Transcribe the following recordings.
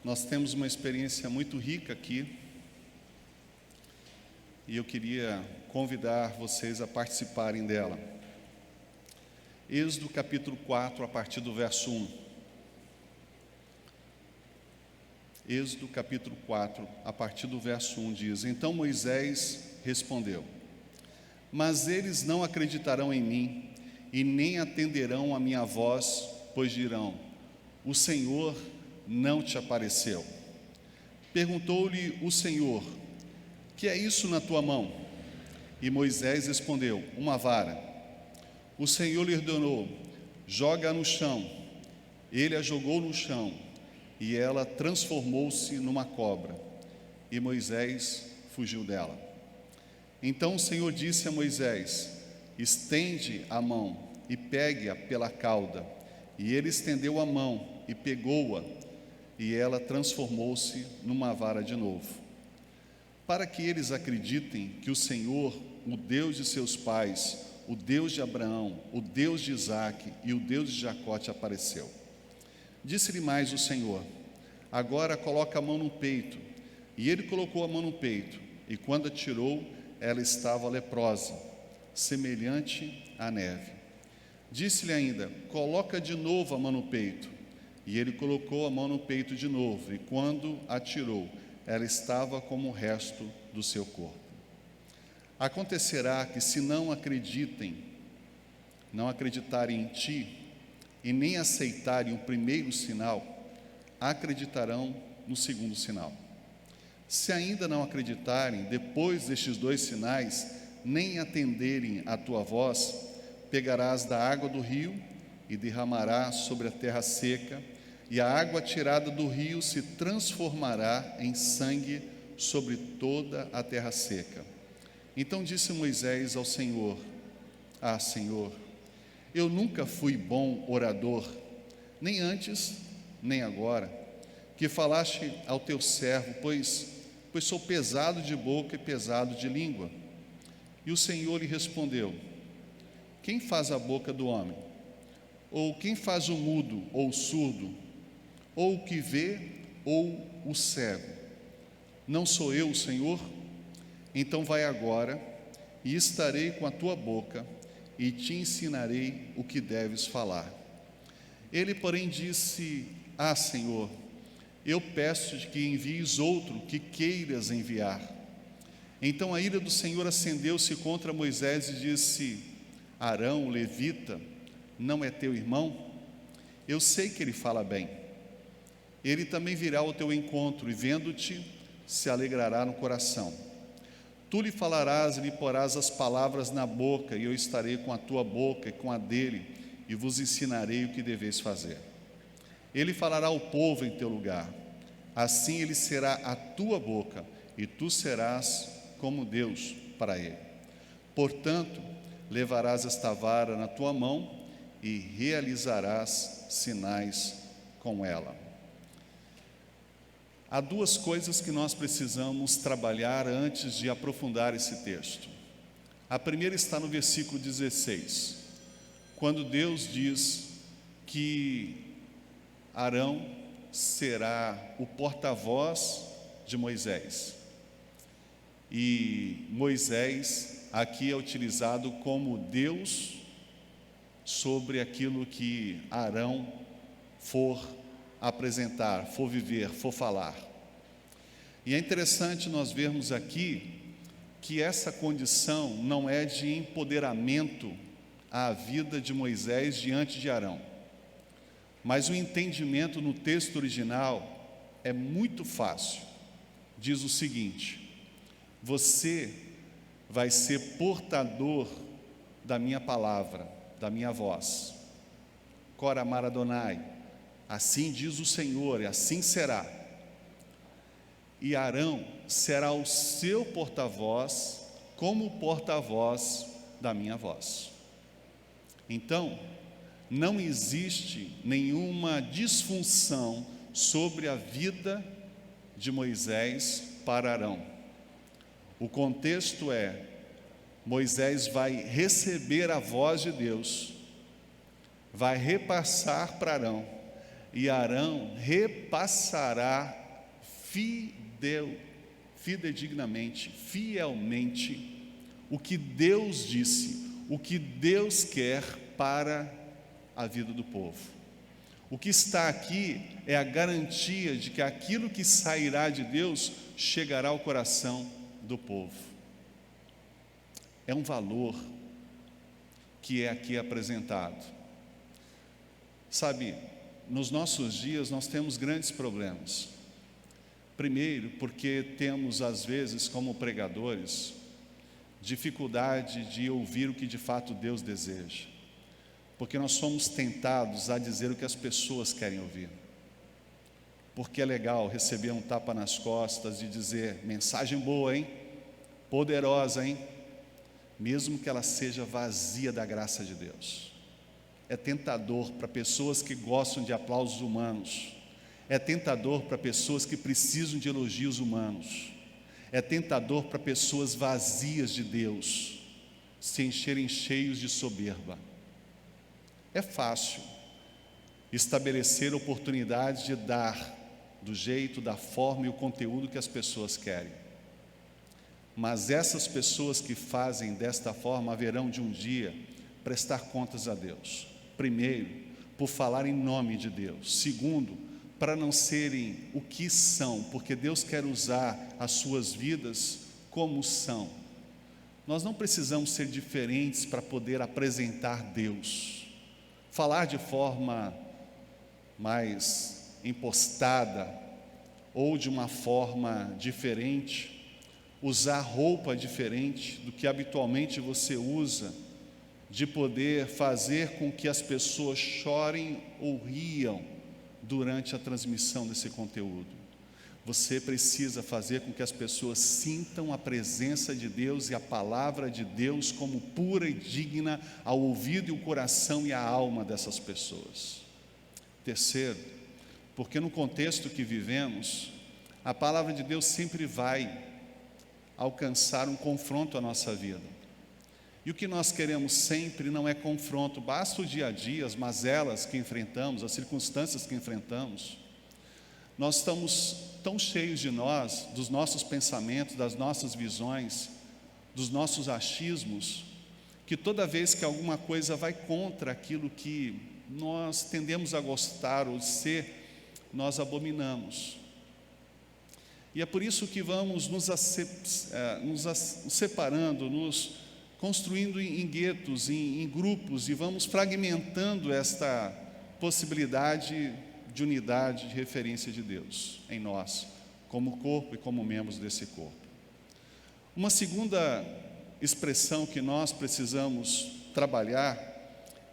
Nós temos uma experiência muito rica aqui e eu queria convidar vocês a participarem dela. Êxodo capítulo 4, a partir do verso 1. Êxodo capítulo 4, a partir do verso 1 diz: Então Moisés respondeu: Mas eles não acreditarão em mim e nem atenderão a minha voz, pois dirão: O Senhor não te apareceu. Perguntou-lhe o Senhor: Que é isso na tua mão? E Moisés respondeu: Uma vara. O Senhor lhe ordenou: Joga no chão. Ele a jogou no chão, e ela transformou-se numa cobra. E Moisés fugiu dela. Então o Senhor disse a Moisés: Estende a mão e pegue-a pela cauda. E ele estendeu a mão e pegou-a, e ela transformou-se numa vara de novo. Para que eles acreditem que o Senhor, o Deus de seus pais, o Deus de Abraão, o Deus de Isaque e o Deus de Jacó te apareceu. Disse-lhe mais o Senhor: Agora coloca a mão no peito. E ele colocou a mão no peito, e quando a tirou, ela estava leprosa, semelhante à neve. Disse-lhe ainda: Coloca de novo a mão no peito. E ele colocou a mão no peito de novo, e quando a tirou, ela estava como o resto do seu corpo. Acontecerá que, se não acreditarem em ti, e nem aceitarem o primeiro sinal, acreditarão no segundo sinal. Se ainda não acreditarem, depois destes dois sinais, nem atenderem à tua voz, pegarás da água do rio e derramarás sobre a terra seca, e a água tirada do rio se transformará em sangue sobre toda a terra seca. Então disse Moisés ao Senhor: Ah, Senhor, eu nunca fui bom orador, nem antes, nem agora, que falaste ao teu servo, pois sou pesado de boca e pesado de língua. E o Senhor lhe respondeu: Quem faz a boca do homem? Ou quem faz o mudo ou o surdo? Ou o que vê ou o cego? Não sou eu o Senhor? Então vai agora, e estarei com a tua boca, e te ensinarei o que deves falar. Ele, porém, disse: Ah, Senhor, eu peço-te que envies outro que queiras enviar. Então a ira do Senhor acendeu-se contra Moisés e disse: Arão, o levita, não é teu irmão? Eu sei que ele fala bem. Ele também virá ao teu encontro, e vendo-te, se alegrará no coração. Tu lhe falarás e lhe porás as palavras na boca, e eu estarei com a tua boca e com a dele, e vos ensinarei o que deveis fazer. Ele falará ao povo em teu lugar. Assim ele será a tua boca, e tu serás como Deus para ele. Portanto, levarás esta vara na tua mão e realizarás sinais com ela. Há duas coisas que nós precisamos trabalhar antes de aprofundar esse texto. A primeira está no versículo 16, quando Deus diz que Arão será o porta-voz de Moisés. E Moisés aqui é utilizado como Deus sobre aquilo que Arão for apresentar, for viver, for falar. E é interessante nós vermos aqui que essa condição não é de empoderamento à vida de Moisés diante de Arão, mas o entendimento no texto original é muito fácil. Diz o seguinte: você vai ser portador da minha palavra, da minha voz. Cora Maradonai, assim diz o Senhor, e assim será. E Arão será o seu porta-voz, como porta-voz da minha voz. Então, não existe nenhuma disfunção sobre a vida de Moisés para Arão. O contexto é: Moisés vai receber a voz de Deus, vai repassar para Arão, e Arão repassará fidedignamente, fielmente, o que Deus disse, o que Deus quer para a vida do povo. O que está aqui é a garantia de que aquilo que sairá de Deus chegará ao coração do povo. É um valor que é aqui apresentado. Sabe, nos nossos dias nós temos grandes problemas. Primeiro, porque temos às vezes como pregadores dificuldade de ouvir o que de fato Deus deseja. Porque nós somos tentados a dizer o que as pessoas querem ouvir. Porque é legal receber um tapa nas costas e dizer: mensagem boa, hein? Poderosa, hein? Mesmo que ela seja vazia da graça de Deus. É tentador para pessoas que gostam de aplausos humanos. É tentador para pessoas que precisam de elogios humanos. É tentador para pessoas vazias de Deus se encherem cheios de soberba. É fácil estabelecer oportunidades de dar do jeito, da forma e o conteúdo que as pessoas querem. Mas essas pessoas que fazem desta forma haverão de um dia prestar contas a Deus. Primeiro, por falar em nome de Deus. Segundo, para não serem o que são, porque Deus quer usar as suas vidas como são. Nós não precisamos ser diferentes para poder apresentar Deus. Falar de forma mais impostada ou de uma forma diferente, usar roupa diferente do que habitualmente você usa, de poder fazer com que as pessoas chorem ou riam durante a transmissão desse conteúdo. Você precisa fazer com que as pessoas sintam a presença de Deus e a palavra de Deus como pura e digna ao ouvido e o coração e a alma dessas pessoas. Terceiro, porque no contexto que vivemos, a palavra de Deus sempre vai alcançar um confronto à nossa vida. E o que nós queremos sempre não é confronto, basta o dia a dia, as mazelas que enfrentamos, as circunstâncias que enfrentamos. Nós estamos tão cheios de nós, dos nossos pensamentos, das nossas visões, dos nossos achismos, que toda vez que alguma coisa vai contra aquilo que nós tendemos a gostar ou ser, nós abominamos. E é por isso que vamos nos separando, nos construindo em guetos, em grupos, e vamos fragmentando esta possibilidade de unidade, de referência de Deus em nós, como corpo e como membros desse corpo. Uma segunda expressão que nós precisamos trabalhar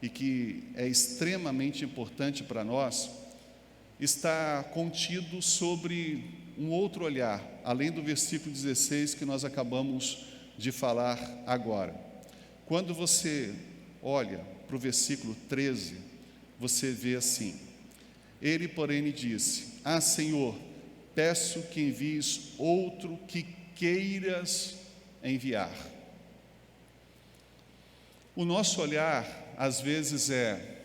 e que é extremamente importante para nós, está contido sobre um outro olhar, além do versículo 16 que nós acabamos de falar agora. Quando você olha para o versículo 13, você vê assim: ele, porém, me disse: ah, Senhor, peço que envies outro que queiras enviar. O nosso olhar, às vezes, é: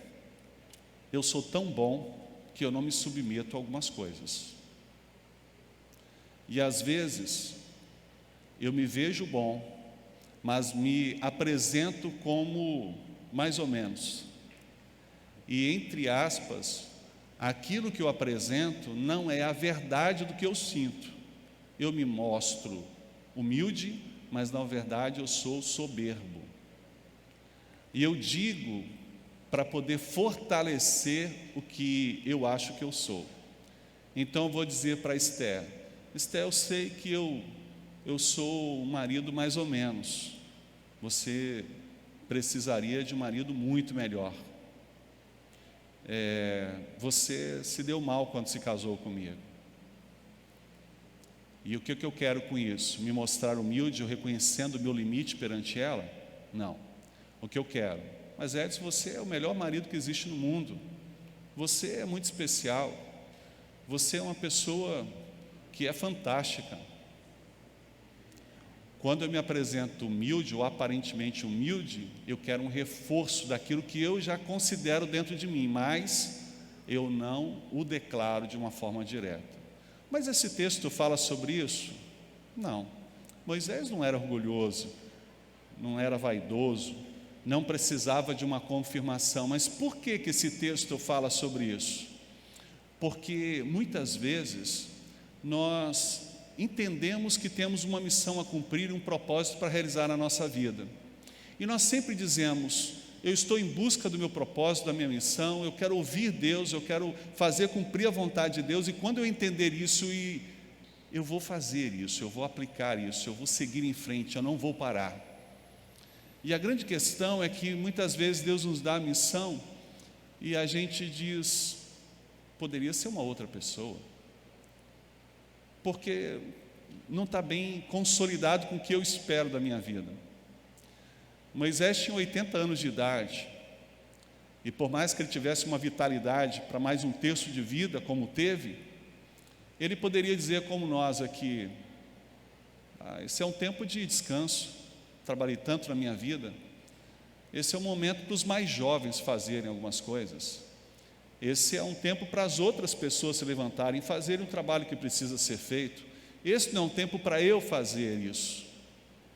eu sou tão bom que eu não me submeto a algumas coisas. E às vezes, eu me vejo bom, mas me apresento como mais ou menos. E, entre aspas, aquilo que eu apresento não é a verdade do que eu sinto. Eu me mostro humilde, mas na verdade eu sou soberbo. E eu digo para poder fortalecer o que eu acho que eu sou. Então eu vou dizer para Esther: Esther, eu sei que eu sou um marido mais ou menos. Você precisaria de um marido muito melhor. Você se deu mal quando se casou comigo. E o que eu quero com isso? Me mostrar humilde, eu reconhecendo o meu limite perante ela? Não. O que eu quero? Mas Edson, você é o melhor marido que existe no mundo. Você é muito especial. Você é uma pessoa que é fantástica. Quando eu me apresento humilde ou aparentemente humilde, eu quero um reforço daquilo que eu já considero dentro de mim, mas eu não o declaro de uma forma direta. Mas esse texto fala sobre isso? Não. Moisés não era orgulhoso, não era vaidoso, não precisava de uma confirmação. Mas por que esse texto fala sobre isso? Porque muitas vezes nós entendemos que temos uma missão a cumprir, um propósito para realizar na nossa vida. E nós sempre dizemos: eu estou em busca do meu propósito, da minha missão, eu quero ouvir Deus, eu quero fazer cumprir a vontade de Deus, e quando eu entender isso, eu vou fazer isso, eu vou aplicar isso, eu vou seguir em frente, eu não vou parar. E a grande questão é que muitas vezes Deus nos dá a missão e a gente diz: poderia ser uma outra pessoa, porque não está bem consolidado com o que eu espero da minha vida. Moisés tinha 80 anos de idade, e por mais que ele tivesse uma vitalidade para mais um terço de vida, como teve, ele poderia dizer como nós aqui: esse é um tempo de descanso, trabalhei tanto na minha vida, esse é um momento para os mais jovens fazerem algumas coisas, esse é um tempo para as outras pessoas se levantarem e fazerem um trabalho que precisa ser feito, esse não é um tempo para eu fazer isso.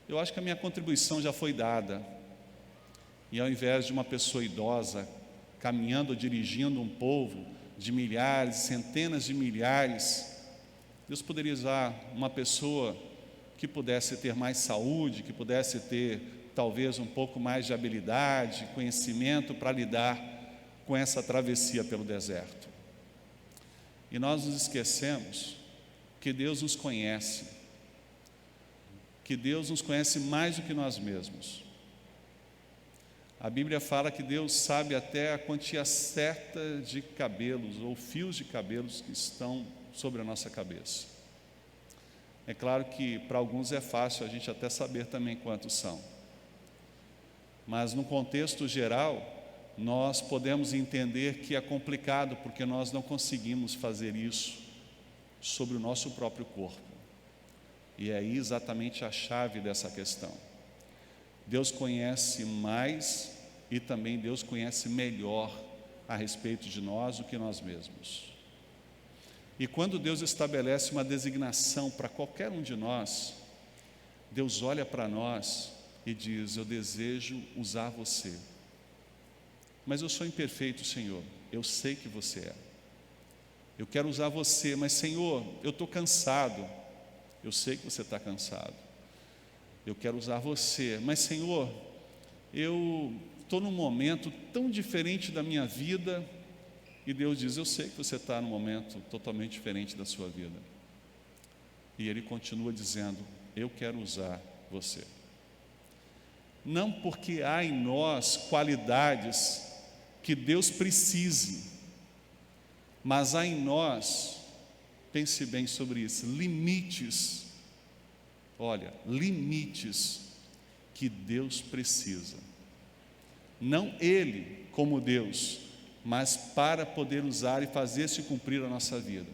Eu acho que a minha contribuição já foi dada. E ao invés de uma pessoa idosa caminhando, dirigindo um povo de milhares, centenas de milhares, Deus poderia usar uma pessoa que pudesse ter mais saúde, que pudesse ter talvez um pouco mais de habilidade, conhecimento para lidar com essa travessia pelo deserto. E nós nos esquecemos que Deus nos conhece, que Deus nos conhece mais do que nós mesmos. A Bíblia fala que Deus sabe até a quantia certa de cabelos ou fios de cabelos que estão sobre a nossa cabeça. É claro que para alguns é fácil a gente até saber também quantos são, mas no contexto geral nós podemos entender que é complicado, porque nós não conseguimos fazer isso sobre o nosso próprio corpo. E é aí exatamente a chave dessa questão. Deus conhece mais e também Deus conhece melhor a respeito de nós do que nós mesmos. E quando Deus estabelece uma designação para qualquer um de nós, Deus olha para nós e diz: eu desejo usar você. Mas eu sou imperfeito, Senhor, eu sei que você é. Eu quero usar você, mas Senhor, eu estou cansado. Eu sei que você está cansado. Eu quero usar você, mas Senhor, eu estou num momento tão diferente da minha vida. E Deus diz: eu sei que você está num momento totalmente diferente da sua vida. E Ele continua dizendo: eu quero usar você. Não porque há em nós qualidades que Deus precise, mas há em nós, pense bem sobre isso, limites, olha, limites que Deus precisa. Não Ele como Deus, mas para poder usar e fazer-se cumprir a nossa vida.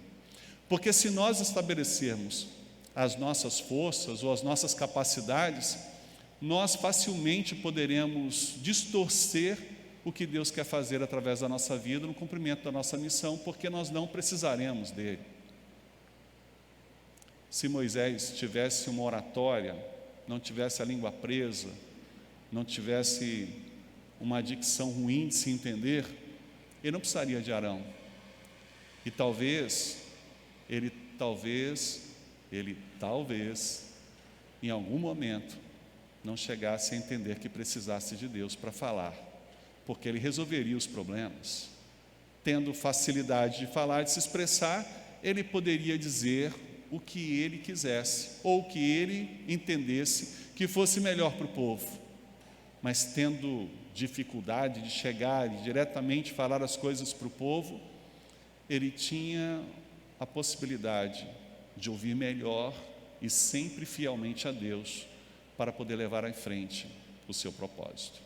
Porque se nós estabelecermos as nossas forças ou as nossas capacidades, nós facilmente poderemos distorcer o que Deus quer fazer através da nossa vida, no cumprimento da nossa missão, porque nós não precisaremos dele. Se Moisés tivesse uma oratória, não tivesse a língua presa, não tivesse uma dicção ruim de se entender, ele não precisaria de Arão. E talvez, em algum momento, não chegasse a entender que precisasse de Deus para falar, porque ele resolveria os problemas. Tendo facilidade de falar, de se expressar, ele poderia dizer o que ele quisesse, ou o que ele entendesse que fosse melhor para o povo. Mas tendo dificuldade de chegar e diretamente falar as coisas para o povo, ele tinha a possibilidade de ouvir melhor e sempre fielmente a Deus, para poder levar à frente o seu propósito.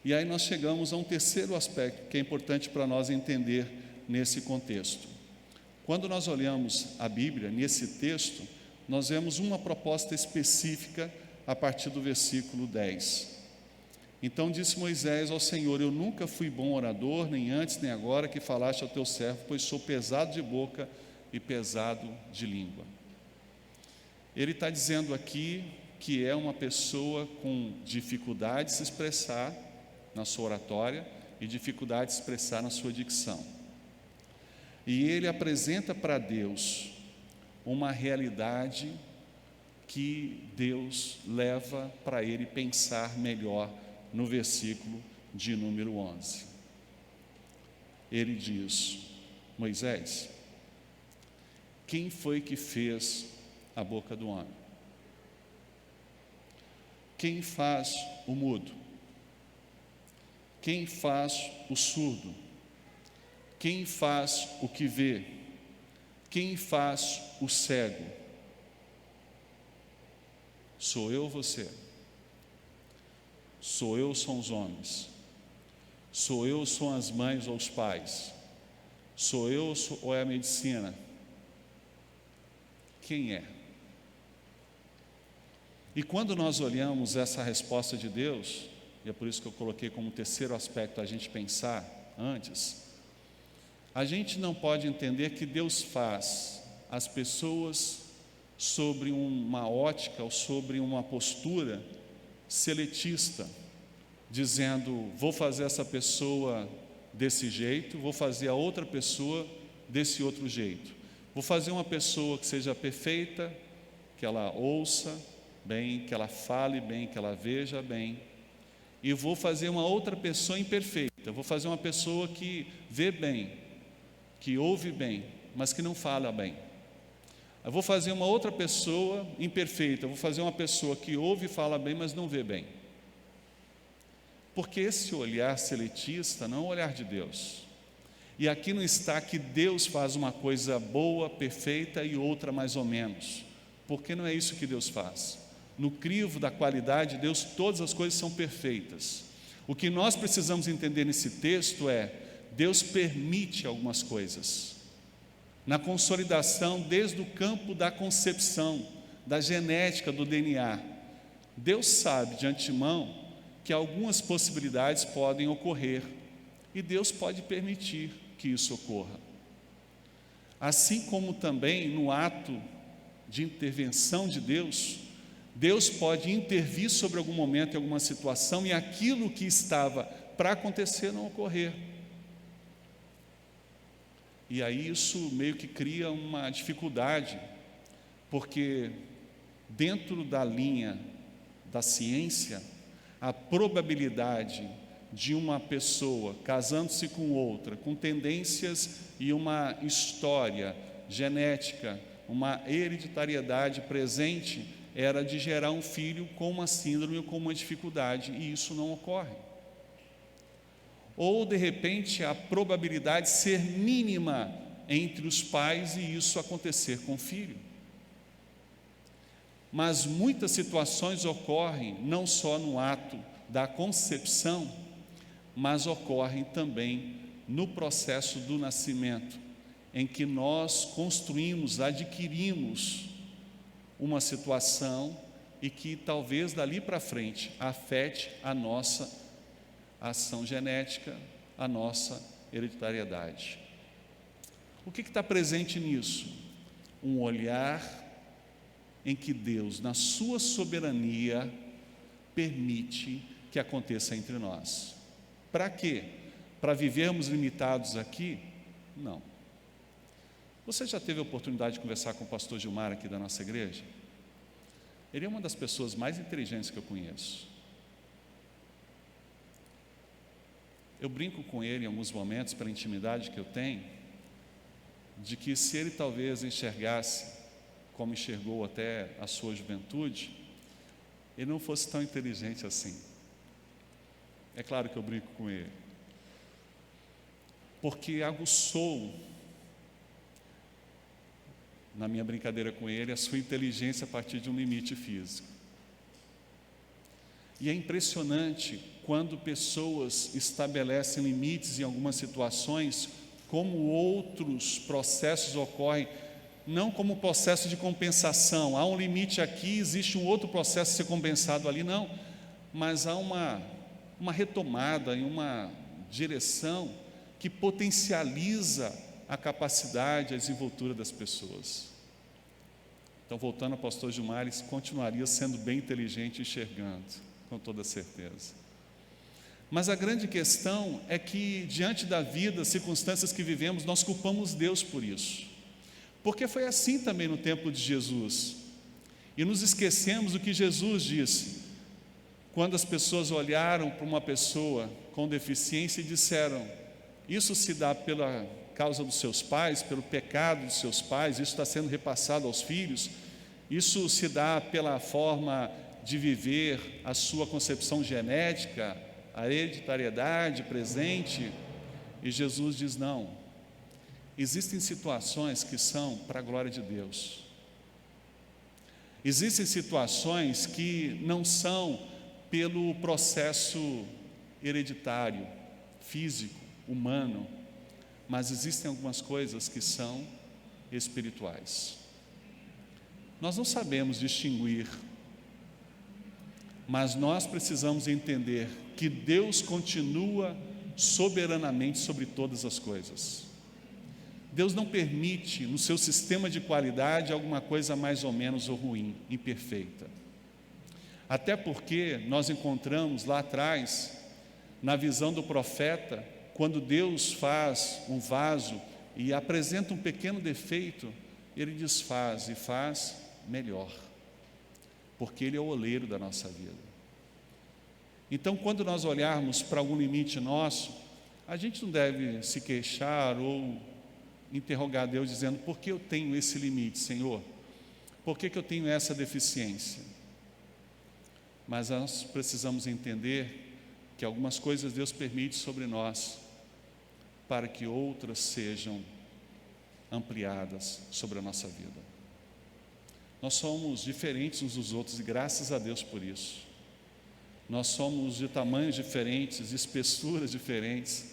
E aí nós chegamos a um terceiro aspecto que é importante para nós entender nesse contexto. Quando nós olhamos a Bíblia, nesse texto, nós vemos uma proposta específica a partir do versículo 10. Então disse Moisés ao Senhor: eu nunca fui bom orador, nem antes nem agora que falaste ao teu servo, pois sou pesado de boca e pesado de língua. Ele está dizendo aqui que é uma pessoa com dificuldade de se expressar na sua oratória e dificuldade de se expressar na sua dicção. E ele apresenta para Deus uma realidade que Deus leva para ele pensar melhor no versículo de número 11. Ele diz: Moisés, quem foi que fez a boca do homem? Quem faz o mudo? Quem faz o surdo? Quem faz o que vê? Quem faz o cego? Sou eu ou você? Sou eu ou são os homens? Sou eu ou são as mães ou os pais? Sou eu ou é a medicina? Quem é? E quando nós olhamos essa resposta de Deus, e é por isso que eu coloquei como terceiro aspecto a gente pensar antes, a gente não pode entender que Deus faz as pessoas sobre uma ótica ou sobre uma postura seletista, dizendo: vou fazer essa pessoa desse jeito, vou fazer a outra pessoa desse outro jeito. Vou fazer uma pessoa que seja perfeita, que ela ouça bem, que ela fale bem, que ela veja bem. E vou fazer uma outra pessoa imperfeita, vou fazer uma pessoa que vê bem, que ouve bem, mas que não fala bem. Eu vou fazer uma outra pessoa imperfeita, vou fazer uma pessoa que ouve e fala bem, mas não vê bem. Porque esse olhar seletista não é o olhar de Deus. E aqui não está que Deus faz uma coisa boa, perfeita e outra mais ou menos. Porque não é isso que Deus faz. No crivo da qualidade de Deus, todas as coisas são perfeitas. O que nós precisamos entender nesse texto é: Deus permite algumas coisas. Na consolidação, desde o campo da concepção, da genética, do DNA, Deus sabe de antemão que algumas possibilidades podem ocorrer e Deus pode permitir que isso ocorra. Assim como também no ato de intervenção de Deus, Deus pode intervir sobre algum momento, em alguma situação, e aquilo que estava para acontecer não ocorrer. E aí isso meio que cria uma dificuldade, porque dentro da linha da ciência, a probabilidade de uma pessoa casando-se com outra, com tendências e uma história genética, uma hereditariedade presente, era de gerar um filho com uma síndrome ou com uma dificuldade, e isso não ocorre. Ou de repente a probabilidade ser mínima entre os pais e isso acontecer com o filho. Mas muitas situações ocorrem não só no ato da concepção, mas ocorrem também no processo do nascimento, em que nós construímos, adquirimos uma situação e que talvez dali para frente afete a nossa ação genética, a nossa hereditariedade. O que está presente nisso? Um olhar em que Deus, na sua soberania, permite que aconteça entre nós. Para quê? Para vivermos limitados aqui? Não. Você já teve a oportunidade de conversar com o pastor Gilmar aqui da nossa igreja? Ele é uma das pessoas mais inteligentes que eu conheço. Eu brinco com ele em alguns momentos, pela intimidade que eu tenho, de que se ele talvez enxergasse como enxergou até a sua juventude, ele não fosse tão inteligente assim. É claro que eu brinco com ele, porque aguçou, na minha brincadeira com ele, a sua inteligência a partir de um limite físico. E é impressionante quando pessoas estabelecem limites em algumas situações, como outros processos ocorrem, não como processo de compensação. Há um limite aqui, existe um outro processo a ser compensado ali, não. Mas há uma uma retomada, em uma direção que potencializa a capacidade, a desenvoltura das pessoas. Então, voltando ao pastor Gilmar, ele continuaria sendo bem inteligente, enxergando, com toda certeza. Mas a grande questão é que, diante da vida, circunstâncias que vivemos, nós culpamos Deus por isso. Porque foi assim também no tempo de Jesus. E nos esquecemos do que Jesus disse, quando as pessoas olharam para uma pessoa com deficiência e disseram: isso se dá pela causa dos seus pais, pelo pecado dos seus pais, isso está sendo repassado aos filhos, isso se dá pela forma de viver a sua concepção genética, a hereditariedade presente. E Jesus diz: não, existem situações que são para a glória de Deus. Existem situações que não são pelo processo hereditário, físico, humano, mas existem algumas coisas que são espirituais. Nós não sabemos distinguir, mas nós precisamos entender que Deus continua soberanamente sobre todas as coisas. Deus não permite no seu sistema de qualidade alguma coisa mais ou menos ou ruim, imperfeita. Até porque nós encontramos lá atrás, na visão do profeta, quando Deus faz um vaso e apresenta um pequeno defeito, Ele desfaz e faz melhor, porque Ele é o oleiro da nossa vida. Então, quando nós olharmos para algum limite nosso, a gente não deve se queixar ou interrogar Deus dizendo: por que eu tenho esse limite, Senhor? Por que eu tenho essa deficiência? Mas nós precisamos entender que algumas coisas Deus permite sobre nós, para que outras sejam ampliadas sobre a nossa vida. Nós somos diferentes uns dos outros e graças a Deus por isso. Nós somos de tamanhos diferentes, de espessuras diferentes,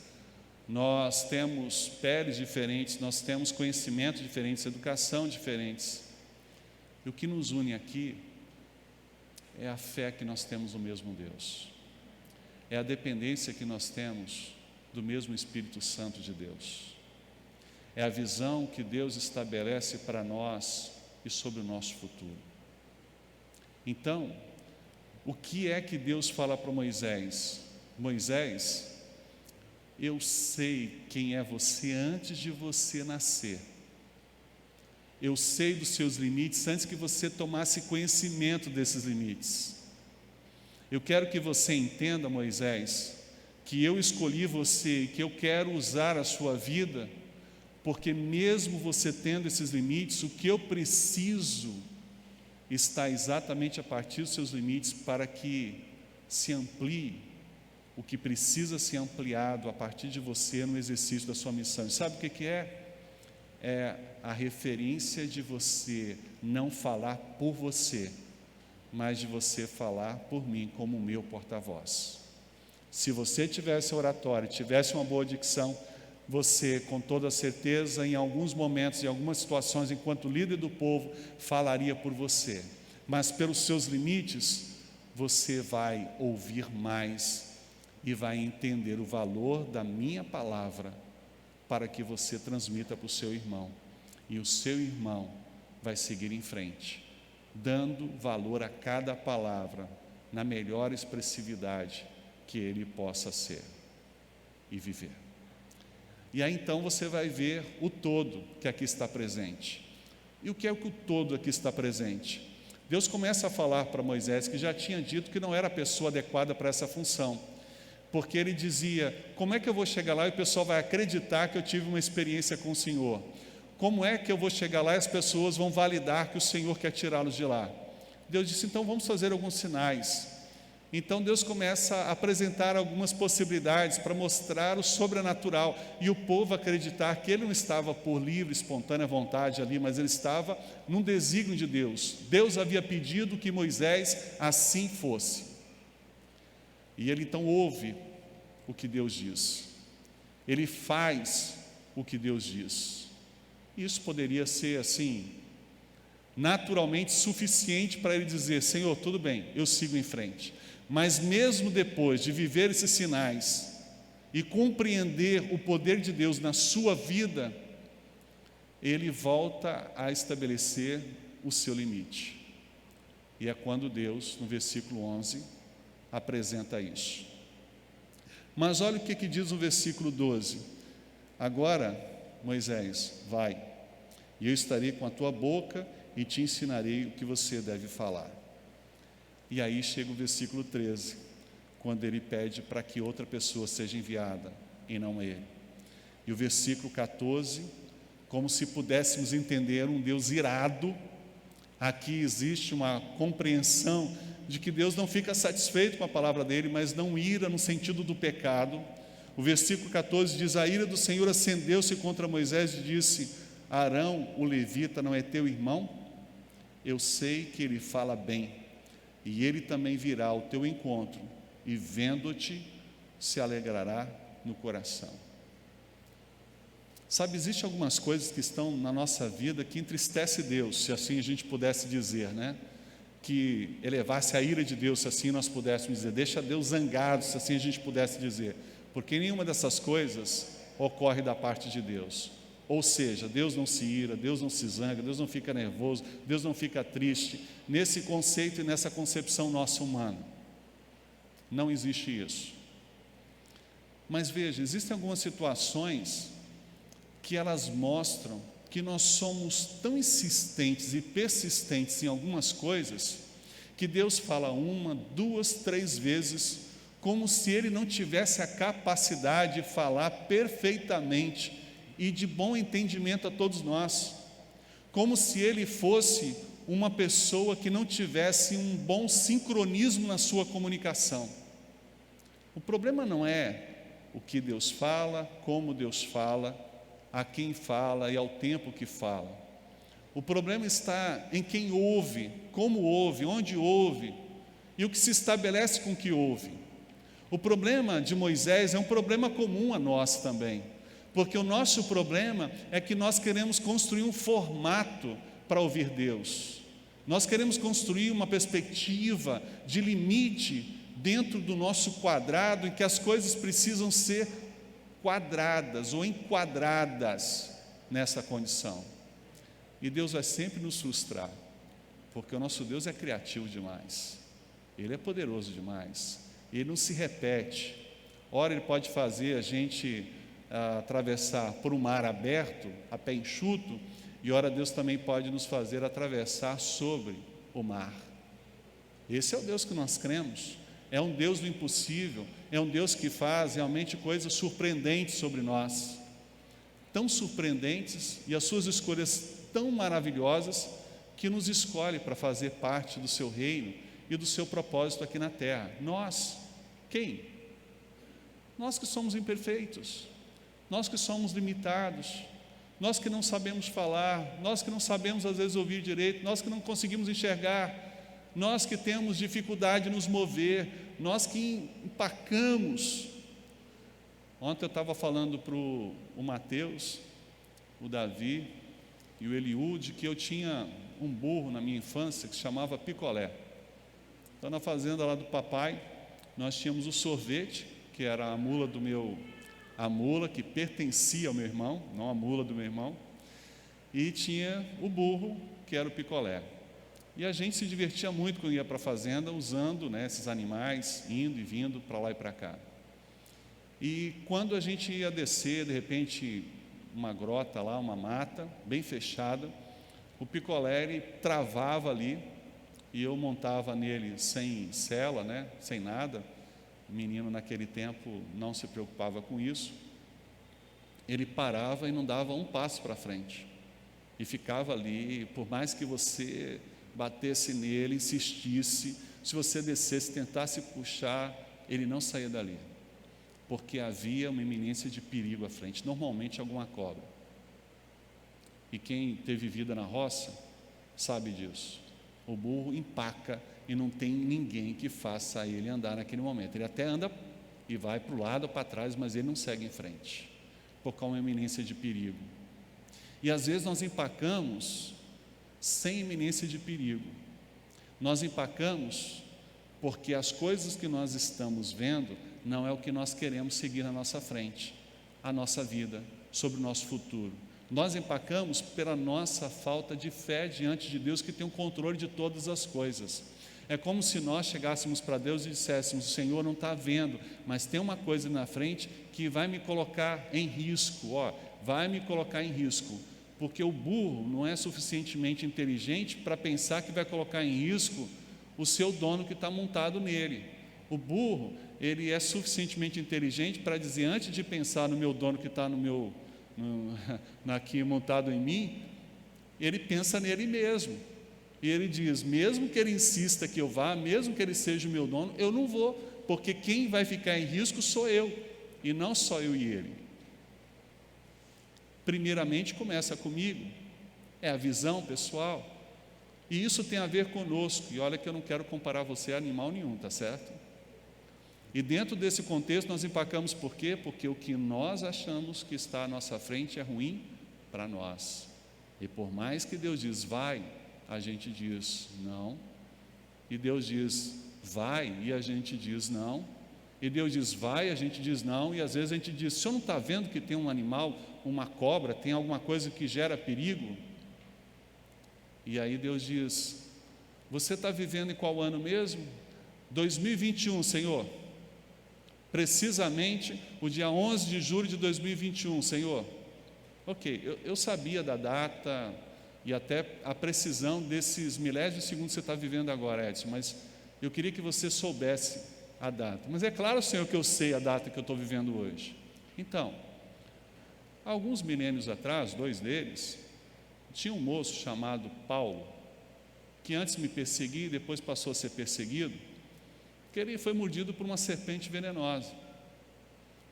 nós temos peles diferentes, nós temos conhecimentos diferentes, educação diferentes. E o que nos une aqui é a fé que nós temos no mesmo Deus, é a dependência que nós temos do mesmo Espírito Santo de Deus, é a visão que Deus estabelece para nós e sobre o nosso futuro. Então, o que é que Deus fala para Moisés? Moisés, eu sei quem é você antes de você nascer. Eu sei dos seus limites antes que você tomasse conhecimento desses limites. Eu quero que você entenda, Moisés, que eu escolhi você e que eu quero usar a sua vida, porque mesmo você tendo esses limites, o que eu preciso está exatamente a partir dos seus limites para que se amplie o que precisa ser ampliado a partir de você no exercício da sua missão. E sabe o que é? É a referência de você não falar por você, mas de você falar por mim como o meu porta-voz. Se você tivesse oratório, tivesse uma boa dicção, você, com toda certeza, em alguns momentos, em algumas situações, enquanto líder do povo, falaria por você. Mas pelos seus limites, você vai ouvir mais e vai entender o valor da minha palavra para que você transmita para o seu irmão. E o seu irmão vai seguir em frente, dando valor a cada palavra na melhor expressividade que ele possa ser e viver. E aí então você vai ver o todo que aqui está presente. E o que é que o todo aqui está presente? Deus começa a falar para Moisés, que já tinha dito que não era a pessoa adequada para essa função, porque ele dizia: como é que eu vou chegar lá e o pessoal vai acreditar que eu tive uma experiência com o Senhor? Como é que eu vou chegar lá e as pessoas vão validar que o Senhor quer tirá-los de lá? Deus disse: então vamos fazer alguns sinais. Então Deus começa a apresentar algumas possibilidades para mostrar o sobrenatural e o povo acreditar que ele não estava por livre, espontânea vontade ali, mas ele estava num desígnio de Deus. Deus havia pedido que Moisés assim fosse. E ele então ouve o que Deus diz. Ele faz o que Deus diz. Isso poderia ser assim, naturalmente suficiente para ele dizer: Senhor, tudo bem, eu sigo em frente. Mas mesmo depois de viver esses sinais e compreender o poder de Deus na sua vida, ele volta a estabelecer o seu limite. E é quando Deus, no versículo 11, apresenta isso. Mas olha o que diz no versículo 12: agora, Moisés, vai, e eu estarei com a tua boca e te ensinarei o que você deve falar. E aí chega o versículo 13, quando ele pede para que outra pessoa seja enviada, e não ele. E o versículo 14, como se pudéssemos entender um Deus irado. Aqui existe uma compreensão de que Deus não fica satisfeito com a palavra dele, mas não ira no sentido do pecado. O versículo 14 diz: a ira do Senhor acendeu-se contra Moisés e disse: Arão, o levita, não é teu irmão? Eu sei que ele fala bem, e ele também virá ao teu encontro, e vendo-te, se alegrará no coração. Sabe, existem algumas coisas que estão na nossa vida que entristece Deus, se assim a gente pudesse dizer, né? Que elevasse a ira de Deus, se assim nós pudéssemos dizer, deixa Deus zangado, se assim a gente pudesse dizer, porque nenhuma dessas coisas ocorre da parte de Deus. Ou seja, Deus não se ira, Deus não se zanga, Deus não fica nervoso, Deus não fica triste, nesse conceito e nessa concepção nossa humana. Não existe isso. Mas veja, existem algumas situações que elas mostram que nós somos tão insistentes e persistentes em algumas coisas, que Deus fala uma, duas, três vezes, como se Ele não tivesse a capacidade de falar perfeitamente e de bom entendimento a todos nós, como se Ele fosse uma pessoa que não tivesse um bom sincronismo na sua comunicação. O problema não é o que Deus fala, como Deus fala, a quem fala e ao tempo que fala. O problema está em quem ouve, como ouve, onde ouve e o que se estabelece com o que ouve. O problema de Moisés é um problema comum a nós também, porque o nosso problema é que nós queremos construir um formato para ouvir Deus. Nós queremos construir uma perspectiva de limite dentro do nosso quadrado, em que as coisas precisam ser quadradas ou enquadradas nessa condição. E Deus vai sempre nos frustrar, porque o nosso Deus é criativo demais, Ele é poderoso demais, Ele não se repete. Ora Ele pode fazer a gente atravessar por um mar aberto, a pé enxuto, e ora Deus também pode nos fazer atravessar sobre o mar. Esse é o Deus que nós cremos. É um Deus do impossível, é um Deus que faz realmente coisas surpreendentes sobre nós, tão surpreendentes, e as suas escolhas tão maravilhosas, que nos escolhe para fazer parte do seu reino e do seu propósito aqui na terra. Nós, quem? Nós que somos imperfeitos, nós que somos limitados, nós que não sabemos falar, nós que não sabemos às vezes ouvir direito, nós que não conseguimos enxergar, nós que temos dificuldade de nos mover, nós que empacamos. Ontem eu estava falando para o Mateus, o Davi e o Eliúde, que eu tinha um burro na minha infância que se chamava Picolé. Então na fazenda lá do papai, nós tínhamos o Sorvete, que era a mula que pertencia ao meu irmão, não a mula do meu irmão, e tinha o burro, que era o Picolé. E a gente se divertia muito quando ia para a fazenda, usando, esses animais, indo e vindo para lá e para cá. E quando a gente ia descer, de repente, uma grota lá, uma mata, bem fechada, o Picolé ele travava ali, e eu montava nele sem sela, sem nada. O menino naquele tempo não se preocupava com isso. Ele parava e não dava um passo para frente, e ficava ali, por mais que você batesse nele, insistisse, se você descesse, tentasse puxar, ele não saía dali, porque havia uma iminência de perigo à frente, normalmente alguma cobra. E quem teve vida na roça sabe disso. O burro empaca e não tem ninguém que faça ele andar naquele momento. Ele até anda e vai para o lado ou para trás, mas ele não segue em frente, porque há uma iminência de perigo. E às vezes nós empacamos sem iminência de perigo. Nós empacamos porque as coisas que nós estamos vendo não é o que nós queremos seguir na nossa frente, a nossa vida, sobre o nosso futuro. Nós empacamos pela nossa falta de fé diante de Deus, que tem o controle de todas as coisas. É como se nós chegássemos para Deus e disséssemos: o Senhor não está vendo, mas tem uma coisa na frente que vai me colocar em risco, vai me colocar em risco, porque o burro não é suficientemente inteligente para pensar que vai colocar em risco o seu dono que está montado nele. O burro, ele é suficientemente inteligente para dizer, antes de pensar no meu dono que está aqui montado em mim, ele pensa nele mesmo. E ele diz: mesmo que ele insista que eu vá, mesmo que ele seja o meu dono, eu não vou, porque quem vai ficar em risco sou eu, e não só eu e ele. Primeiramente começa comigo, é a visão pessoal, e isso tem a ver conosco. E olha que eu não quero comparar você a animal nenhum, tá certo? E dentro desse contexto nós empacamos por quê? Porque o que nós achamos que está à nossa frente é ruim para nós. E por mais que Deus diz vai, a gente diz não. E Deus diz vai, e a gente diz não. E Deus diz vai, a gente diz não. E às vezes a gente diz: o senhor não está vendo que tem um animal, uma cobra, tem alguma coisa que gera perigo? E aí Deus diz: você está vivendo em qual ano mesmo? 2021, Senhor. Precisamente o dia 11 de julho de 2021, Senhor. Ok, eu sabia da data e até a precisão desses milésimos de segundo que você está vivendo agora, Edson, mas eu queria que você soubesse a data. Mas é claro, Senhor, que eu sei a data que eu estou vivendo hoje. Então, alguns milênios atrás, 2 deles, tinha um moço chamado Paulo, que antes me perseguia e depois passou a ser perseguido, que ele foi mordido por uma serpente venenosa.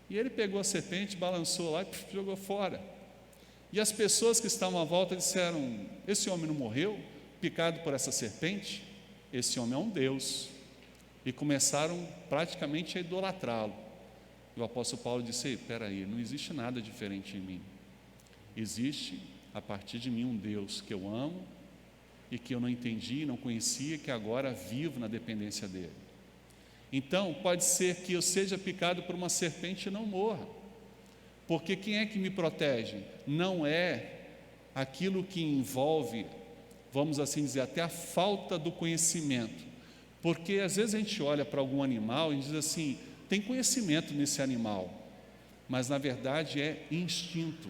E ele pegou a serpente, balançou lá e jogou fora. E as pessoas que estavam à volta disseram: esse homem não morreu picado por essa serpente? Esse homem é um Deus. E começaram praticamente a idolatrá-lo. E o apóstolo Paulo disse: espera aí, não existe nada diferente em mim. Existe a partir de mim um Deus que eu amo e que eu não entendi, não conhecia, que agora vivo na dependência dele. Então, pode ser que eu seja picado por uma serpente e não morra, porque quem é que me protege? Não é aquilo que envolve, vamos assim dizer, até a falta do conhecimento, porque às vezes a gente olha para algum animal e diz assim: tem conhecimento nesse animal, mas na verdade é instinto.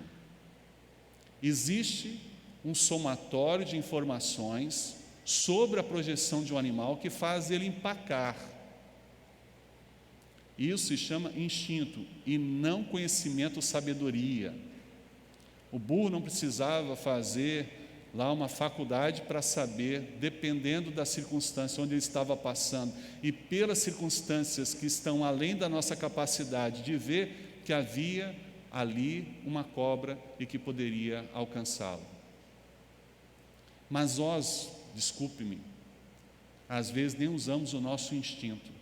Existe um somatório de informações sobre a projeção de um animal que faz ele empacar. Isso se chama instinto e não conhecimento ou sabedoria. O burro não precisava fazer lá uma faculdade para saber, dependendo da circunstância onde ele estava passando e pelas circunstâncias que estão além da nossa capacidade de ver, que havia ali uma cobra e que poderia alcançá-lo. Mas nós, desculpe-me, às vezes nem usamos o nosso instinto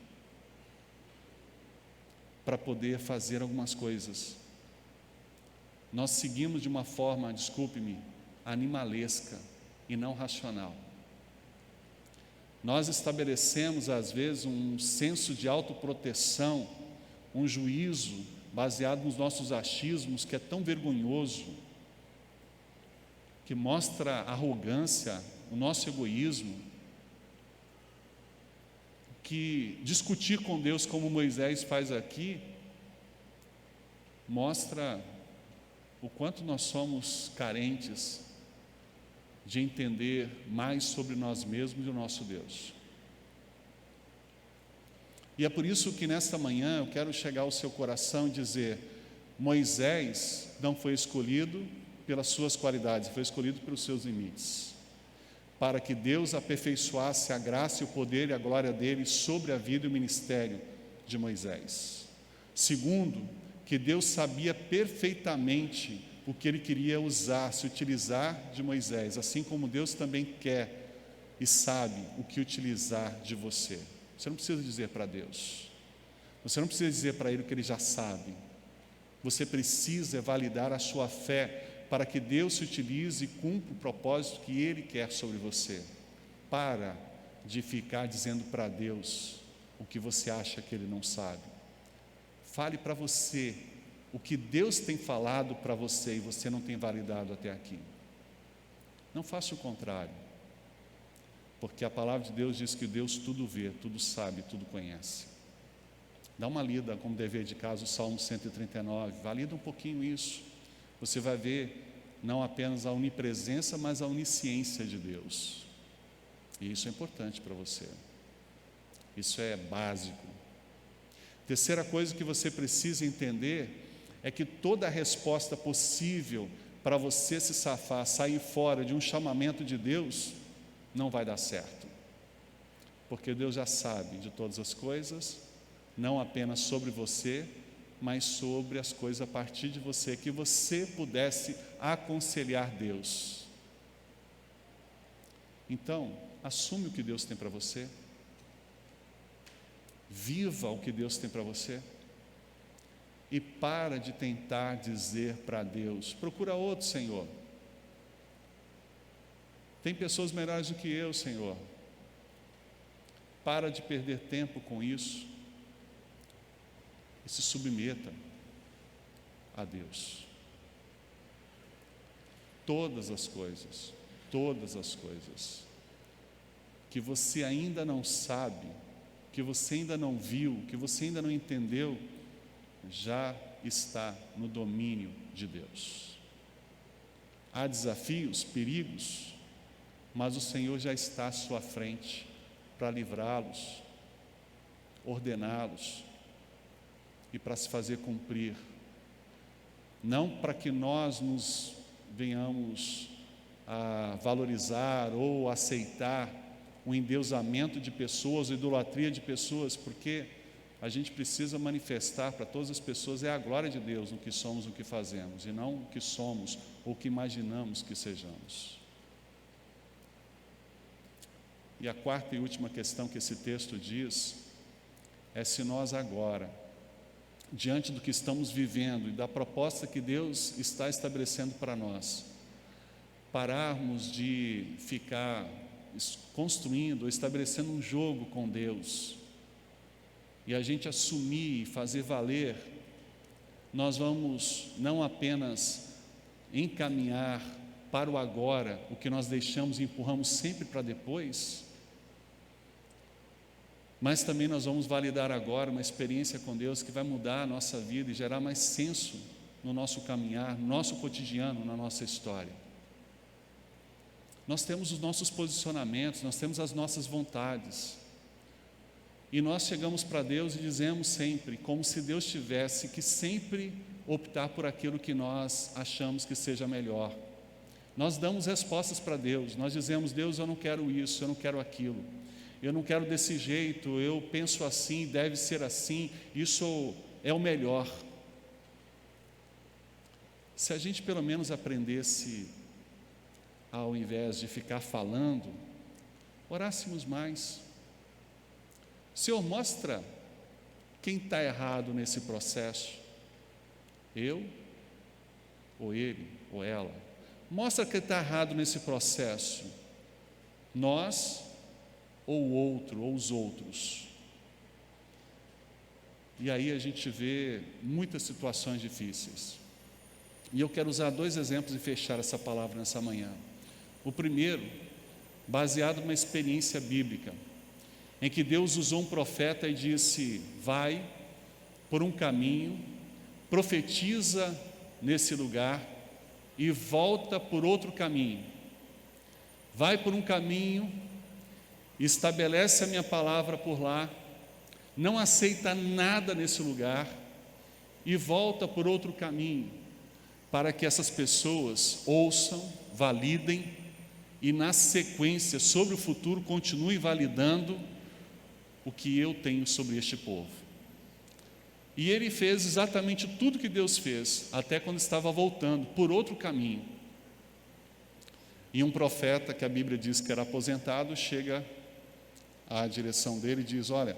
para poder fazer algumas coisas. Nós seguimos de uma forma, desculpe-me, animalesca e não racional. Nós estabelecemos às vezes um senso de autoproteção, um juízo baseado nos nossos achismos, que é tão vergonhoso, que mostra arrogância, o nosso egoísmo, que discutir com Deus como Moisés faz aqui, mostra o quanto nós somos carentes de entender mais sobre nós mesmos e o nosso Deus. E é por isso que nesta manhã eu quero chegar ao seu coração e dizer: Moisés não foi escolhido pelas suas qualidades, foi escolhido pelos seus limites, para que Deus aperfeiçoasse a graça e o poder e a glória dele sobre a vida e o ministério de Moisés. Segundo, que Deus sabia perfeitamente o que ele queria usar, se utilizar de Moisés, assim como Deus também quer e sabe o que utilizar de você. Você não precisa dizer para Deus, você não precisa dizer para Ele o que Ele já sabe, você precisa validar a sua fé para que Deus se utilize e cumpra o propósito que Ele quer sobre você. Para de ficar dizendo para Deus o que você acha que ele não sabe. Fale para você o que Deus tem falado para você e você não tem validado até aqui. Não faça o contrário, porque a palavra de Deus diz que Deus tudo vê, tudo sabe, tudo conhece. Dá uma lida como dever de casa o Salmo 139, valida um pouquinho isso. Você vai ver não apenas a onipresença, mas a onisciência de Deus. E isso é importante para você. Isso é básico. Terceira coisa que você precisa entender é que toda a resposta possível para você se safar, sair fora de um chamamento de Deus, não vai dar certo. Porque Deus já sabe de todas as coisas, não apenas sobre você, mas sobre as coisas a partir de você, que você pudesse aconselhar Deus. Então, assume o que Deus tem para você. Viva o que Deus tem para você. E para de tentar dizer para Deus: procura outro, Senhor. Tem pessoas melhores do que eu, Senhor. Para de perder tempo com isso. E se submeta a Deus. Todas as coisas que você ainda não sabe, que você ainda não viu, que você ainda não entendeu, já está no domínio de Deus. Há desafios, perigos, mas o Senhor já está à sua frente para livrá-los, ordená-los e para se fazer cumprir. Não para que nós nos venhamos a valorizar ou aceitar o endeusamento de pessoas, a idolatria de pessoas, porque a gente precisa manifestar para todas as pessoas a glória de Deus no que somos, no que fazemos, e não o que somos ou o que imaginamos que sejamos. E a quarta e última questão que esse texto diz é se nós agora, diante do que estamos vivendo e da proposta que Deus está estabelecendo para nós, pararmos de ficar construindo ou estabelecendo um jogo com Deus, e a gente assumir e fazer valer, nós vamos não apenas encaminhar para o agora o que nós deixamos e empurramos sempre para depois, mas também nós vamos validar agora uma experiência com Deus que vai mudar a nossa vida e gerar mais senso no nosso caminhar, no nosso cotidiano, na nossa história. Nós temos os nossos posicionamentos, nós temos as nossas vontades, e nós chegamos para Deus e dizemos sempre, como se Deus tivesse que sempre optar por aquilo que nós achamos que seja melhor. Nós damos respostas para Deus, nós dizemos: Deus, eu não quero isso, eu não quero aquilo, eu não quero desse jeito, eu penso assim, deve ser assim, isso é o melhor. Se a gente pelo menos aprendesse, ao invés de ficar falando, orássemos mais. Senhor, mostra quem está errado nesse processo, eu ou ele ou ela. Mostra quem está errado nesse processo, nós ou o outro, ou os outros. E aí a gente vê muitas situações difíceis. E eu quero usar 2 exemplos e fechar essa palavra nessa manhã. O primeiro, baseado numa experiência bíblica, em que Deus usou um profeta e disse: vai por um caminho, profetiza nesse lugar e volta por outro caminho. Vai por um caminho, estabelece a minha palavra por lá, não aceita nada nesse lugar e volta por outro caminho, para que essas pessoas ouçam, validem e na sequência, sobre o futuro, continuem validando o que eu tenho sobre este povo. E ele fez exatamente tudo que Deus fez, até quando estava voltando por outro caminho. E um profeta, que a Bíblia diz que era aposentado, chega à direção dele e diz: olha,